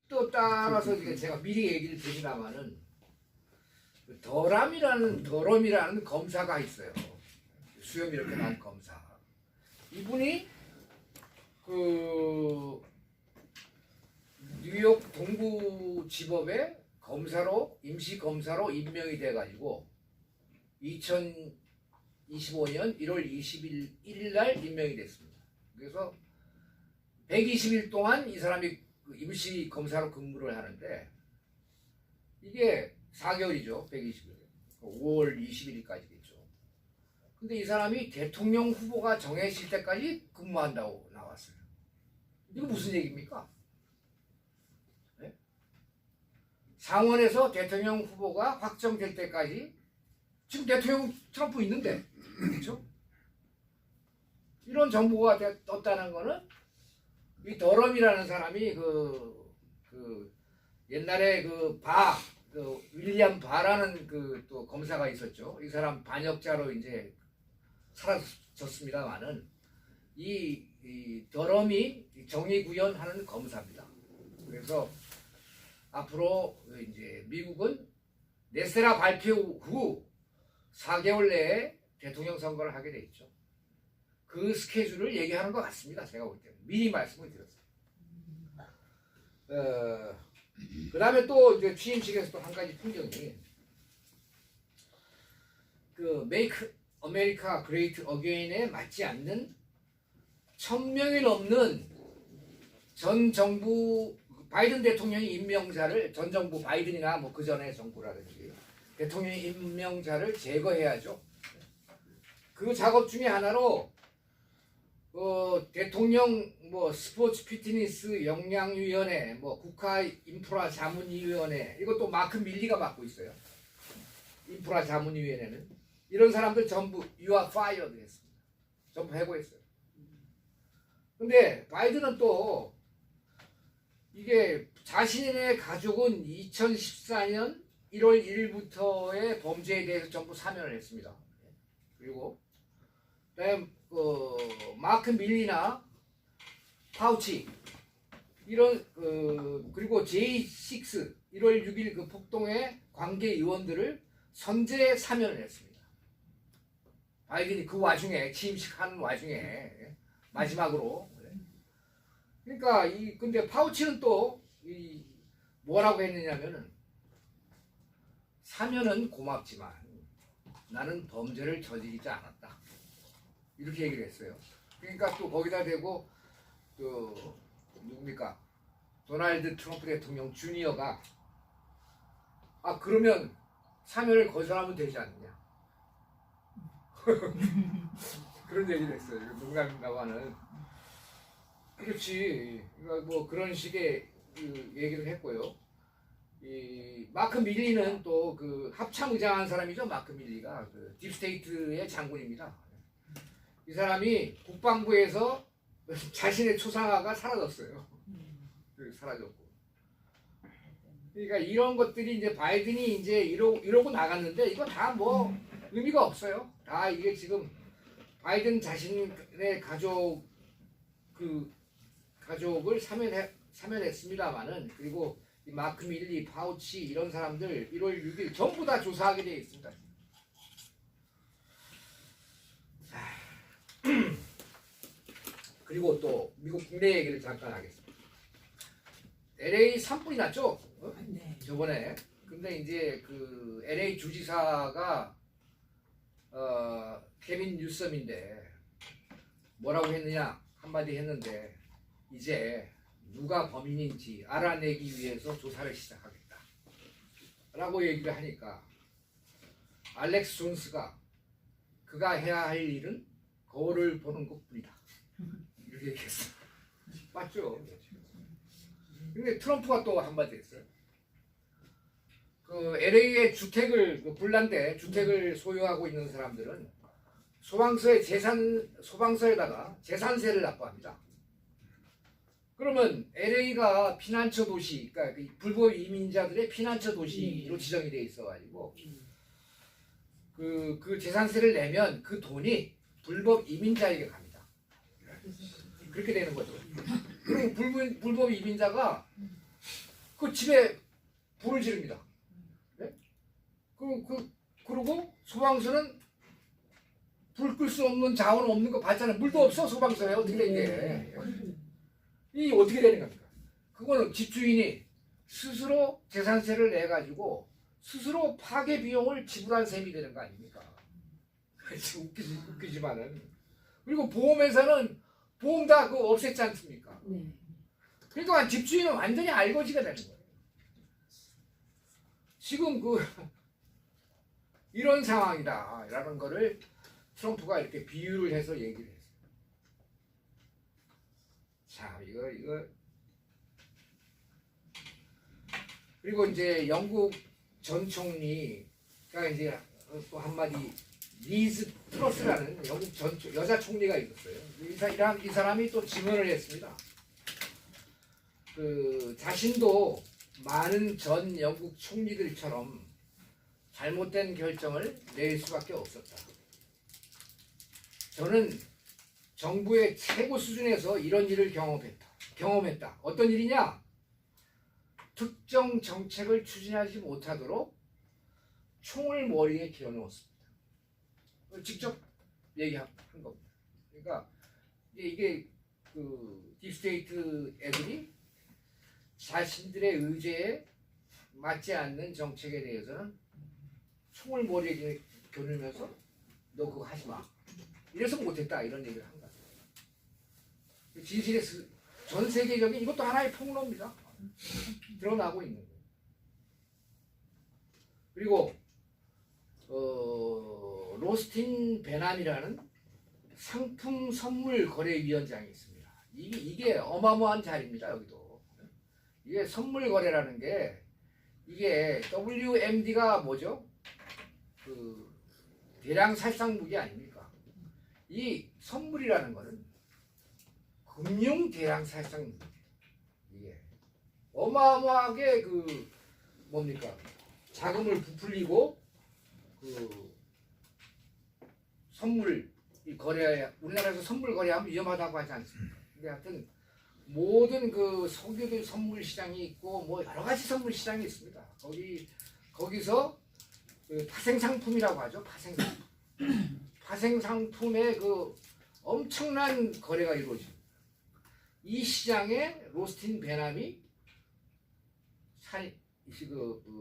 또 따라서 이제 제가 미리 얘기를 드리다마는 더럼이라는 검사가 있어요. 수염이 이렇게 난 검사. 이분이 그 뉴욕 동부지법의 검사로 임시 검사로 임명이 돼가지고 2025년 1월 21일 날 임명이 됐습니다. 그래서 120일 동안 이 사람이 임시 검사로 근무를 하는데 이게 4개월이죠. 120일. 5월 21일까지겠죠. 근데 이 사람이 대통령 후보가 정해질 때까지 근무한다고 나왔어요. 이거 무슨 얘기입니까? 네? 상원에서 대통령 후보가 확정될 때까지 지금 대통령 트럼프 있는데 그렇죠? 이런 정보가 떴다는 거는 이 더럼이라는 사람이 그 옛날에 윌리엄 바라는 그 또 검사가 있었죠. 이 사람 반역자로 이제 사라졌습니다만은 이 더럼이 정의 구현하는 검사입니다. 그래서 앞으로 이제 미국은 네세라 발표 후 4개월 내에 대통령 선거를 하게 돼 있죠. 그 스케줄을 얘기하는 것 같습니다. 제가 볼 때는 미리 말씀을 드렸어요. 그 다음에 또 이제 취임식에서 또 한 가지 풍경이 그 Make America Great Again에 맞지 않는 1000명이 넘는 전 정부 바이든 대통령이 임명자를 전 정부 바이든이나 뭐 그 전에 정부라든지 대통령의 임명자를 제거해야죠. 그 작업 중에 하나로 대통령 뭐 스포츠 피트니스 역량위원회 뭐 국가 인프라 자문위원회 이것도 마크 밀리가 맡고 있어요. 인프라 자문위원회는 이런 사람들 전부 you are fired 했습니다. 전부 해고했어요. 근데 바이든은 또 이게 자신의 가족은 2014년 1월 1일부터의 범죄에 대해서 전부 사면을 했습니다. 그리고 그다음에 마크 밀리나 파우치 이런 그리고 J6 1월 6일 그 폭동의 관계 의원들을 선제 사면을 했습니다. 바이든이 그 와중에 취임식 하는 와중에 마지막으로 그러니까 근데 파우치는 또 뭐라고 했느냐면은 사면은 고맙지만 나는 범죄를 저지르지 않았다. 이렇게 얘기를 했어요. 그러니까 또 거기다 대고 누굽니까? 도널드 트럼프 대통령 주니어가 그러면 사면을 거절하면 되지 않느냐. 그런 얘기를 했어요. 농담이라고는 그렇지. 그러니까 뭐 그런 식의 얘기를 했고요. 이 마크 밀리는 또 그 합참의장한 사람이죠. 마크 밀리가 그 딥스테이트의 장군입니다. 이 사람이 국방부에서 자신의 초상화가 사라졌어요. 사라졌고. 그러니까 이런 것들이 이제 바이든이 이제 이러고 나갔는데 이거 다 뭐 의미가 없어요. 다 이게 지금 바이든 자신의 가족을 사면했습니다만은 그리고 이 마크 밀리, 파우치 이런 사람들 1월 6일 전부 다 조사하게 되어 있습니다. 그리고 또 미국 국내 얘기를 잠깐 하겠습니다. LA 산불이 났죠? 네. 저번에. 근데 이제 그 LA 주지사가 케빈 뉴섬인데 뭐라고 했느냐 한마디 했는데 이제 누가 범인인지 알아내기 위해서 조사를 시작하겠다 라고 얘기를 하니까 알렉스 존스가 그가 해야 할 일은 거울을 보는 것뿐이다 이렇게 얘기했어. 맞죠? 근데 트럼프가 또 한마디 했어요. 그 LA의 불난데 주택을 소유하고 있는 사람들은 소방서에다가 재산세를 납부합니다. 그러면 LA가 피난처 도시, 그러니까 불법 이민자들의 피난처 도시로 지정이 돼 있어가지고 그 재산세를 내면 그 돈이 불법 이민자에게 갑니다. 그렇게 되는 거죠. 그리고 불법 이민자가 그 집에 불을 지릅니다. 네? 그리고 소방서는 불 끌 수 없는 자원 없는 거 봤잖아요. 물도 없어 소방서에 어떻게 돼 이게? 이 어떻게 되는 겁니까? 그거는 집주인이 스스로 재산세를 내 가지고 스스로 파괴 비용을 지불한 셈이 되는 거 아닙니까? 웃기지만은. 그리고 보험회사는 보험 다 그거 없앴지 않습니까? 그러니까 집주인은 완전히 알거지가 되는 거예요. 지금 이런 상황이다라는 거를 트럼프가 이렇게 비유를 해서 얘기를 했어요. 자, 이거 그리고 이제 영국 전 총리가 이제 또 한마디 리즈 트러스라는 영국 여자 총리가 있었어요. 이 사람이 또 증언을 했습니다. 자신도 많은 전 영국 총리들처럼 잘못된 결정을 낼 수밖에 없었다. 저는 정부의 최고 수준에서 이런 일을 경험했다. 어떤 일이냐? 특정 정책을 추진하지 못하도록 총을 머리에 겨누었습니다. 직접 얘기한 겁니다. 그러니까 이게 딥스테이트 애들이 자신들의 의지에 맞지 않는 정책에 대해서는 총을 머리에 겨누면서 너 그거 하지 마. 이래서 못했다 이런 얘기를 한 거예요. 진실의 전 세계적인 이것도 하나의 폭로입니다. 드러나고 있는 거예요. 그리고 로스틴 베남이라는 상품 선물 거래 위원장이 있습니다. 이게 어마어마한 자리입니다. 여기도 이게 선물 거래라는 게 이게 WMD가 뭐죠? 대량 살상 무기 아닙니까? 이 선물이라는 거는 금융 대량 살상 무기. 이게 어마어마하게 뭡니까? 자금을 부풀리고 선물 거래 우리나라에서 선물 거래하면 위험하다고 하지 않습니까? 근데 하여튼 모든 석유들 선물 시장이 있고 뭐 여러 가지 선물 시장이 있습니다. 거기서 파생 상품이라고 하죠. 파생 상품의 엄청난 거래가 이루어집니다. 이 시장에 로스틴 베남이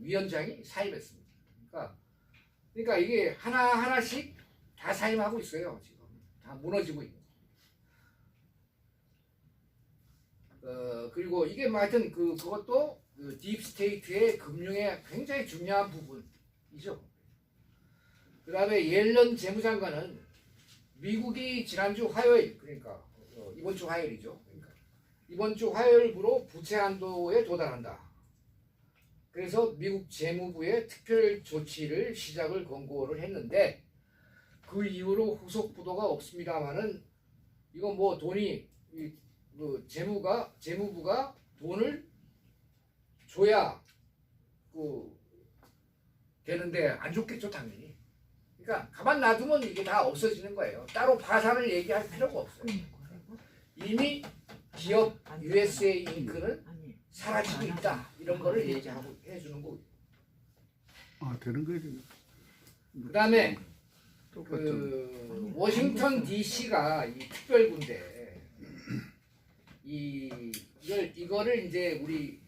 위원장이 사임했습니다. 그러니까 이게 하나씩 다 사임하고 있어요. 지금 다 무너지고 있는. 그리고 이게 하여튼 그것도 딥스테이트의 금융의 굉장히 중요한 부분이죠. 그 다음에 옐런 재무장관은 미국이 지난주 화요일, 그러니까 이번 주 화요일이죠. 그러니까 이번 주 화요일부로 부채 한도에 도달한다. 그래서 미국 재무부의 특별 조치를 시작을 권고를 했는데 그 이후로 후속 보도가 없습니다만은 이건 뭐 돈이 재무부가 돈을 줘야 되는데 안 줬겠죠 당연히. 그러니까 가만 놔두면 이게 다 없어지는 거예요. 따로 파산을 얘기할 필요가 없어요. 이미 기업 USA 잉크는 사라지고 있다 이런 거를 얘기하고 해주는 거고. 되는 거예요. 그다음에 워싱턴 D.C.가 이 특별군대 이거를 이제 우리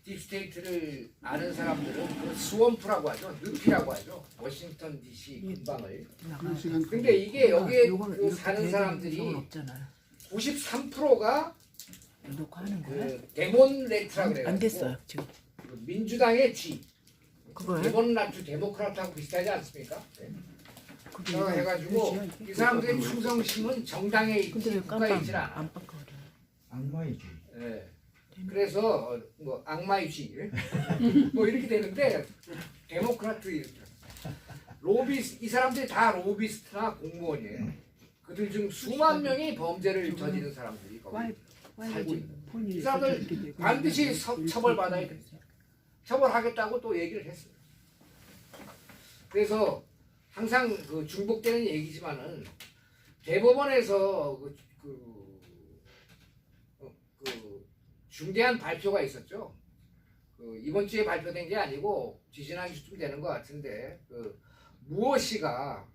딥스테이트를 아는 사람들은 스원프라고 하죠. 늪이라고 하죠. 워싱턴 D.C. 근방을. 근데 이게 여기에 사는 사람들이 93%가 데몬레트라고 그래요. 안 됐어요 지금. 민주당의 G. 그거요? 데몬라트 데모크라트하고 비슷하지 않습니까? 네. 해가지고 이 사람들의 충성심은 정당에 있지 국가에 있지 않아. 안 바꿔. 악마이지. 네. 그래서 뭐 악마이지 뭐 이렇게 되는데 데모크라트 이 사람들이 다 로비스트나 공무원이에요. 그들 중 수만 명이 범죄를 저지른 사람들이 거기 살고 있는. 이 사람들 반드시 처벌받아야 돼. 처벌하겠다고 또 얘기를 했어요. 그래서 항상 중복되는 얘기지만은 대법원에서 중대한 발표가 있었죠. 그 이번 주에 발표된 게 아니고 지지난 주쯤 되는 것 같은데 그 무엇이가